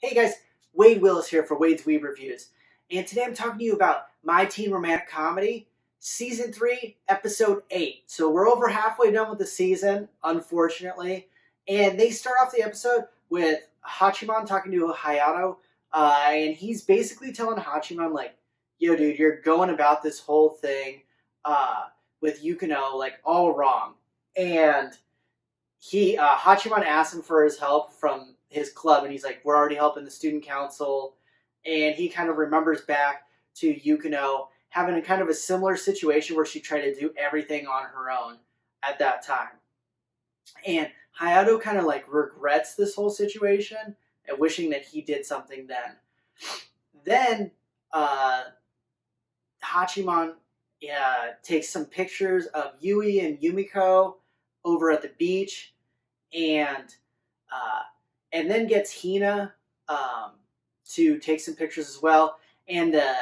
Hey guys, Wade Willis here for Wade's Weeb Reviews. And today I'm talking to you about My Teen Romantic Comedy, Season 3, Episode 8. So we're over halfway done with the season, unfortunately. And they start off the episode with Hachiman talking to Hayato. And he's basically telling Hachiman, like, yo dude, you're going about this whole thing with Yukino, like, all wrong. And Hachiman asks him for his help from his club, and he's like, "We're already helping the student council," and he kind of remembers back to Yukino having a kind of a similar situation where she tried to do everything on her own at that time, and Hayato kind of like regrets this whole situation and wishing that he did something then. Then Hachiman takes some pictures of Yui and Yumiko over at the beach, and uh, and then gets Hina to take some pictures as well. And the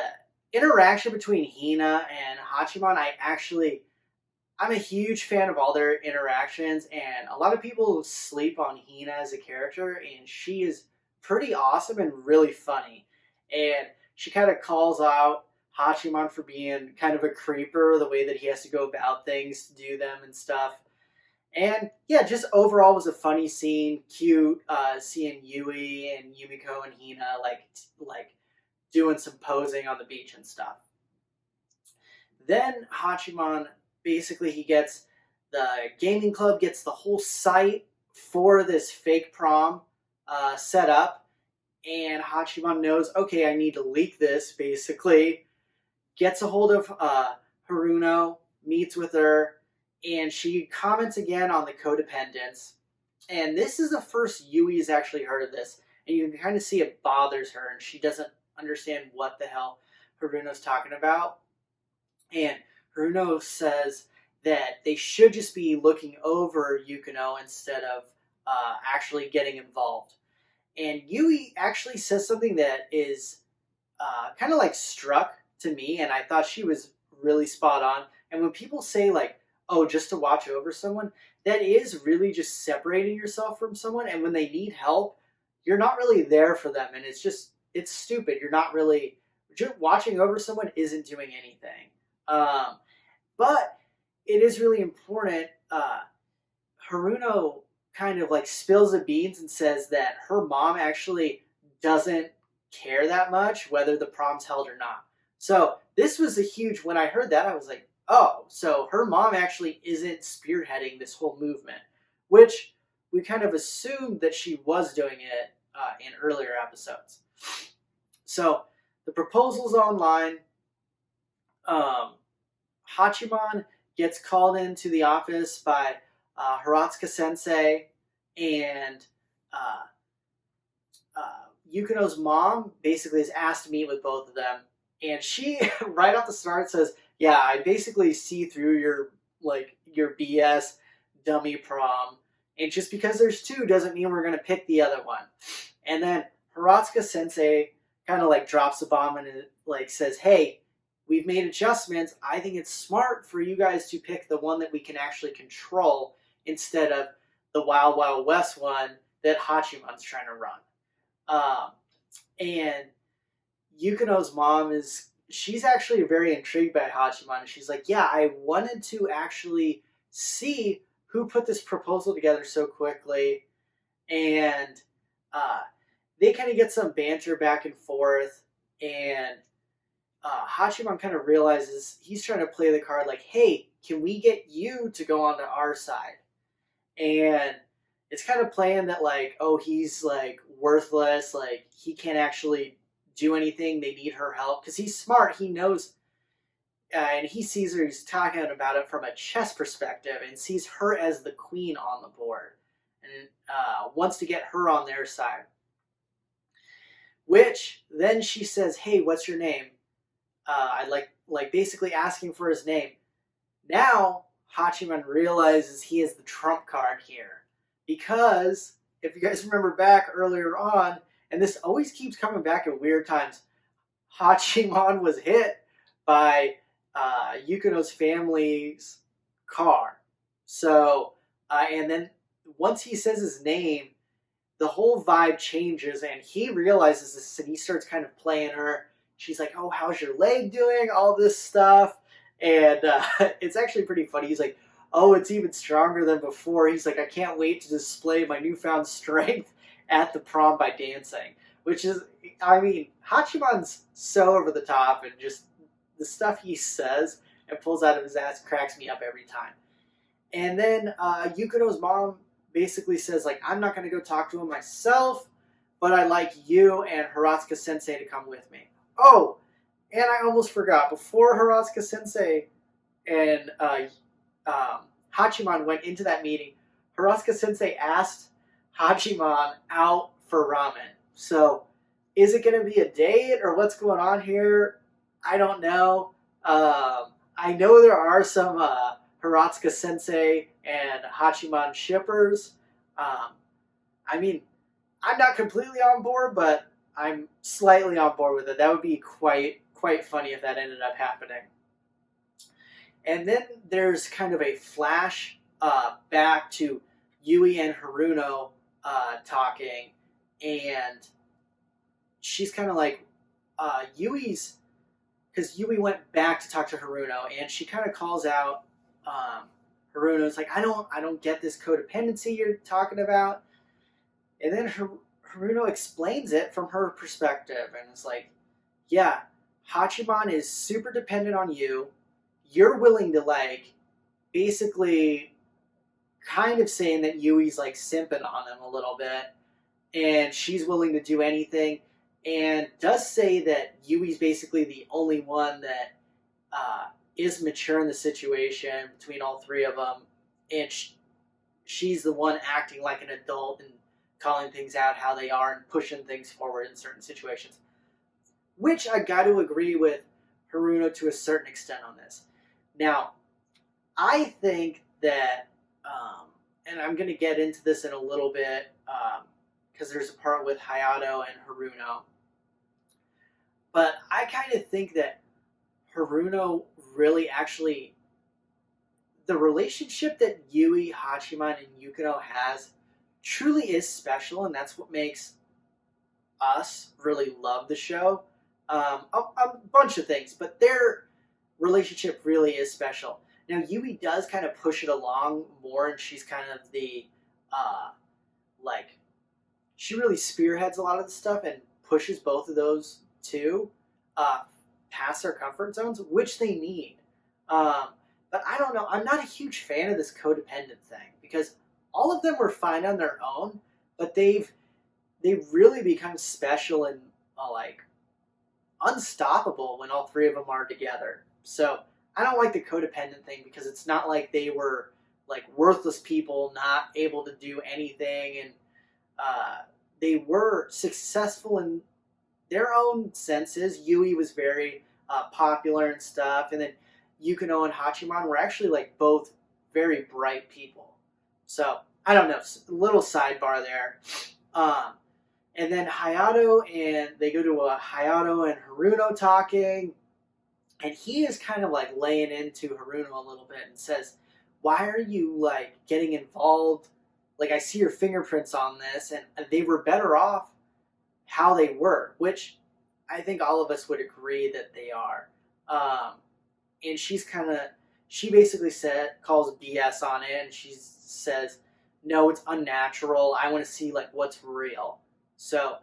interaction between Hina and Hachiman, I'm a huge fan of all their interactions, and a lot of people sleep on Hina as a character, and she is pretty awesome and really funny. And she kind of calls out Hachiman for being kind of a creeper, the way that he has to go about things to do them and stuff. And yeah, just overall was a funny scene, cute, seeing Yui and Yumiko and Hina like doing some posing on the beach and stuff. Then Hachiman basically he gets the gaming club gets the whole site for this fake prom set up, and Hachiman knows, okay, I need to leak this. Basically, gets a hold of Haruno, meets with her, and she comments again on the codependence. And this is the first Yui has actually heard of this, and you can kind of see it bothers her, and she doesn't understand what the hell Haruno's talking about. And Haruno says that they should just be looking over Yukino instead of actually getting involved. And Yui actually says something that is kind of like struck to me, and I thought she was really spot on. And when people say like, oh, just to watch over someone, that is really just separating yourself from someone. And when they need help, you're not really there for them. And it's stupid. You're not really, just watching over someone isn't doing anything. But it is really important. Haruno kind of like spills the beans and says that her mom actually doesn't care that much whether the prom's held or not. So this was a huge, when I heard that, I was like, oh, so her mom actually isn't spearheading this whole movement, which we kind of assumed that she was doing it in earlier episodes. So the proposal's online. Hachiman gets called into the office by Hiratsuka Sensei, and Yukino's mom basically is asked to meet with both of them. And she, right off the start, says, yeah, I basically see through your BS dummy prom. And just because there's two doesn't mean we're going to pick the other one. And then Hiratsuka Sensei kind of like drops a bomb and like says, hey, we've made adjustments. I think it's smart for you guys to pick the one that we can actually control instead of the Wild Wild West one that Hachiman's trying to run. And Yukino's mom she's actually very intrigued by Hachiman. She's like, yeah, I wanted to actually see who put this proposal together so quickly. And they kind of get some banter back and forth. And Hachiman kind of realizes he's trying to play the card like, hey, can we get you to go onto our side? And it's kind of playing that like, oh, he's like worthless. Like he can't actually do anything. They need her help because he's smart. He knows, and he sees her. He's talking about it from a chess perspective and sees her as the queen on the board, and wants to get her on their side. Which then she says, "Hey, what's your name?" I like basically asking for his name. Now Hachiman realizes he is the trump card here because if you guys remember back earlier on. And this always keeps coming back at weird times. Hachiman was hit by Yukino's family's car. So, and then once he says his name, the whole vibe changes, and he realizes this, and he starts kind of playing her. She's like, "Oh, how's your leg doing?" All this stuff, and it's actually pretty funny. He's like, "Oh, it's even stronger than before." He's like, "I can't wait to display my newfound strength at the prom by dancing," which is, I mean, Hachiman's so over the top, and just the stuff he says and pulls out of his ass cracks me up every time. And then Yukino's mom basically says, like, "I'm not going to go talk to him myself, but I'd like you and Hiratsuka Sensei to come with me." Oh, and I almost forgot. Before Hiratsuka Sensei and Hachiman went into that meeting, Hiratsuka Sensei asked Hachiman out for ramen. So, is it going to be a date or what's going on here? I don't know. I know there are some Hiratsuka Sensei and Hachiman shippers. I mean, I'm not completely on board, but I'm slightly on board with it. That would be quite funny if that ended up happening. And then there's kind of a flash back to Yui and Haruno talking, and she's kind of like, Yui's, because Yui went back to talk to Haruno, and she kind of calls out Haruno's like, I don't get this codependency you're talking about. And then Haruno explains it from her perspective, and it's like, yeah, Hachiman is super dependent on you. You're willing to, like, basically kind of saying that Yui's like simping on him a little bit, and she's willing to do anything, and does say that Yui's basically the only one that is mature in the situation between all three of them, and she's the one acting like an adult and calling things out how they are and pushing things forward in certain situations. Which I got to agree with Haruno to a certain extent on this. Now, I think that, and I'm going to get into this in a little bit, because there's a part with Hayato and Haruno, but I kind of think that Haruno really actually, the relationship that Yui, Hachiman, and Yukino has truly is special, and that's what makes us really love the show. A bunch of things, but their relationship really is special. Now, Yui does kind of push it along more, and she's kind of the, like, she really spearheads a lot of the stuff and pushes both of those two past their comfort zones, which they need. But I don't know. I'm not a huge fan of this codependent thing, because all of them were fine on their own, but they've really become special and like unstoppable when all three of them are together. So I don't like the codependent thing, because it's not like they were like worthless people not able to do anything, and they were successful in their own senses. Yui was very popular and stuff, and then Yukino and Hachiman were actually like both very bright people. So I don't know, a little sidebar there. And then Hayato, and they go to a Hayato and Haruno talking, and he is kind of like laying into Haruno a little bit and says, "Why are you like getting involved? Like, I see your fingerprints on this, and they were better off how they were," which I think all of us would agree that they are. And she basically calls BS on it, and she says, "No, it's unnatural. I want to see like what's real." So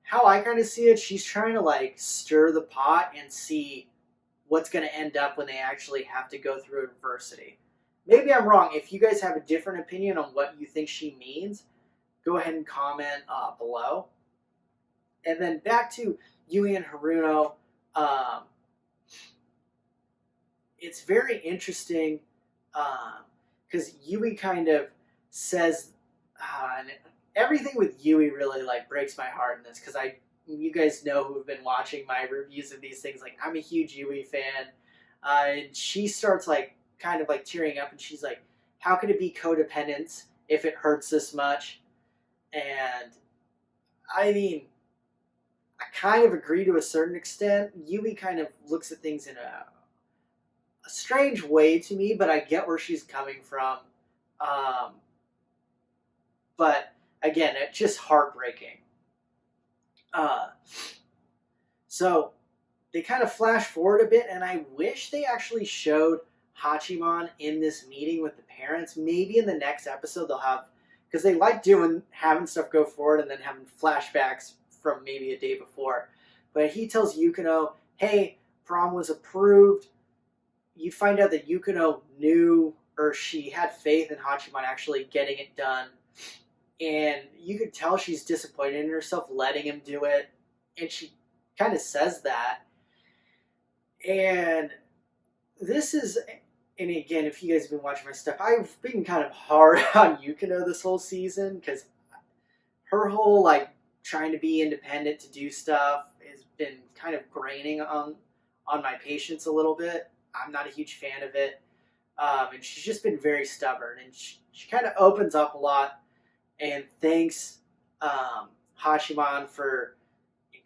how I kind of see it, she's trying to like stir the pot and see what's going to end up when they actually have to go through adversity. Maybe I'm wrong. If you guys have a different opinion on what you think she means, go ahead and comment below. And then back to Yui and Haruno. It's very interesting because Yui kind of says, everything with Yui really like breaks my heart in this, because you guys know who have been watching my reviews of these things, like I'm a huge Yui fan, and she starts like kind of like tearing up, and she's like, "How could it be codependence if it hurts this much?" And I mean, I kind of agree to a certain extent. Yui kind of looks at things in a strange way to me, but I get where she's coming from. But again, it's just heartbreaking. Uh, so they kind of flash forward a bit, and I wish they actually showed Hachiman in this meeting with the parents. Maybe in the next episode they'll have, because they like having stuff go forward and then having flashbacks from maybe a day before. But he tells Yukino, "Hey, prom was approved." You find out that Yukino knew, or she had faith in Hachiman actually getting it done, and you could tell she's disappointed in herself letting him do it, and she kind of says that. And this is, and again, if you guys have been watching my stuff, I've been kind of hard on Yukino this whole season because her whole like trying to be independent to do stuff has been kind of graining on my patience a little bit. I'm not a huge fan of it, and she's just been very stubborn, and she kind of opens up a lot and thanks Hachiman for.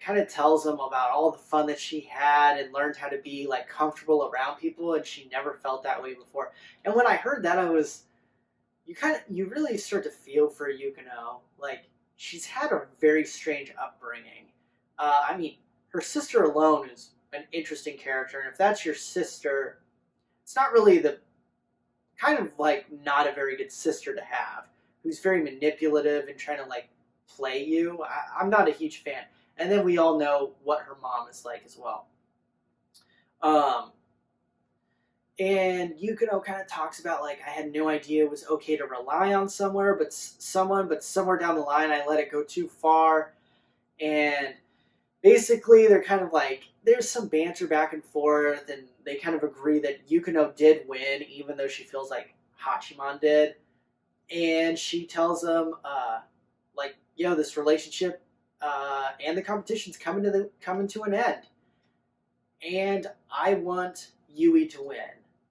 Kind of tells them about all the fun that she had and learned how to be like comfortable around people, and she never felt that way before. And when I heard that, you really start to feel for Yukino. Like, she's had a very strange upbringing. I mean, her sister alone is an interesting character, and if that's your sister, it's not really the kind of like not a very good sister to have, who's very manipulative and trying to like play you. I'm not a huge fan. And then we all know what her mom is like as well. And Yukino kind of talks about like, I had no idea it was okay to rely on but somewhere down the line I let it go too far. And basically they're kind of like, there's some banter back and forth, and they kind of agree that Yukino did win, even though she feels like Hachiman did. And she tells him, like, yo, this relationship and the competition's coming to an end, and I want Yui to win.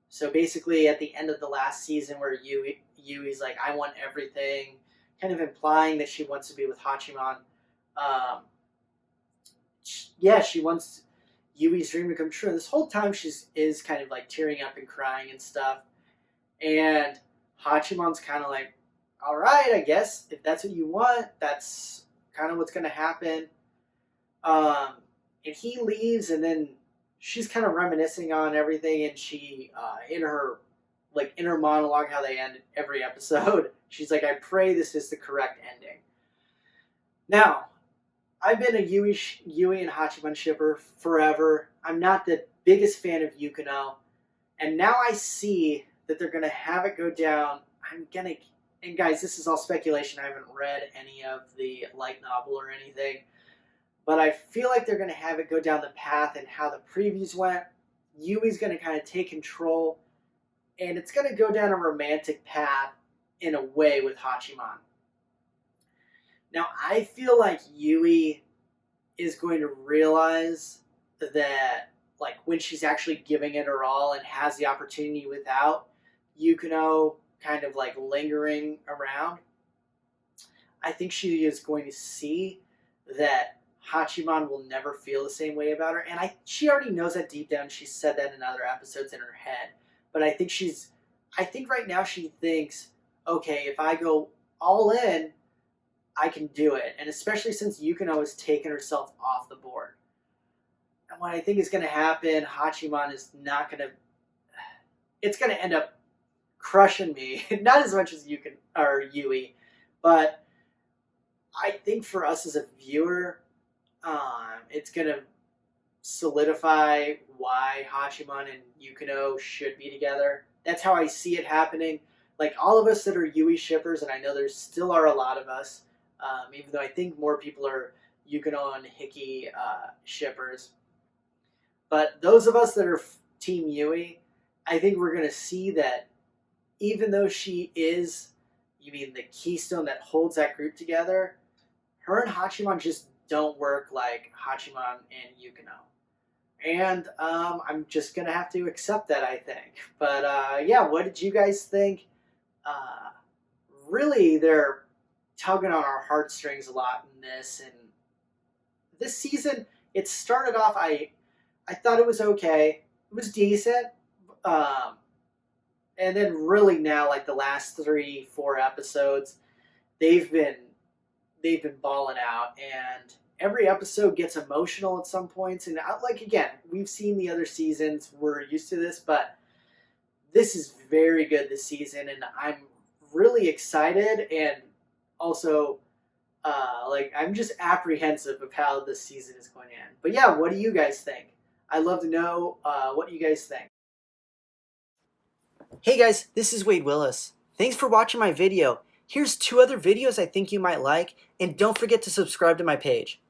So basically, at the end of the last season, where Yui's like, I want everything, kind of implying that she wants to be with Hachiman. She wants Yui's dream to come true. And this whole time, is kind of like tearing up and crying and stuff. And Hachiman's kind of like, all right, I guess if that's what you want, that's kind of what's going to happen. And he leaves, and then she's kind of reminiscing on everything, and she in her monologue, how they end every episode, she's like, I pray this is the correct ending. Now, I've been a Yui and Hachiman shipper forever. I'm not the biggest fan of Yukino, and now I see that they're going to have it go down. And guys, this is all speculation. I haven't read any of the light novel or anything. But I feel like they're going to have it go down the path and how the previews went. Yui's going to kind of take control. And it's going to go down a romantic path in a way with Hachiman. Now, I feel like Yui is going to realize that, like, when she's actually giving it her all and has the opportunity without Yukino kind of like lingering around, I think she is going to see that Hachiman will never feel the same way about her, and she already knows that deep down. She said that in other episodes in her head, but I think right now she thinks, okay, if I go all in, I can do it, and especially since Yukino has taken herself off the board. And what I think is going to happen, Hachiman is not going to. It's going to end up crushing me, not as much as Yui, but I think for us as a viewer, it's gonna solidify why Hachiman and Yukino should be together. That's how I see it happening. Like, all of us that are Yui shippers, and I know there still are a lot of us, even though I think more people are Yukino and Hiki shippers. But those of us that are Team Yui, I think we're gonna see that even though she is, the keystone that holds that group together, her and Hachiman just don't work like Hachiman and Yukino. And I'm just going to have to accept that, I think. But yeah, what did you guys think? Really, they're tugging on our heartstrings a lot in this. And this season, it started off, I thought it was okay. It was decent. And then really now, like the last 3-4 episodes, they've been they've been balling out, and every episode gets emotional at some points. And like again, we've seen the other seasons, we're used to this, but this is very good this season, and I'm really excited, and also like I'm just apprehensive of how this season is going to end. But yeah, what do you guys think? I'd love to know what you guys think. Hey guys, this is Wade Willis. Thanks for watching my video. Here's 2 other videos I think you might like, and don't forget to subscribe to my page.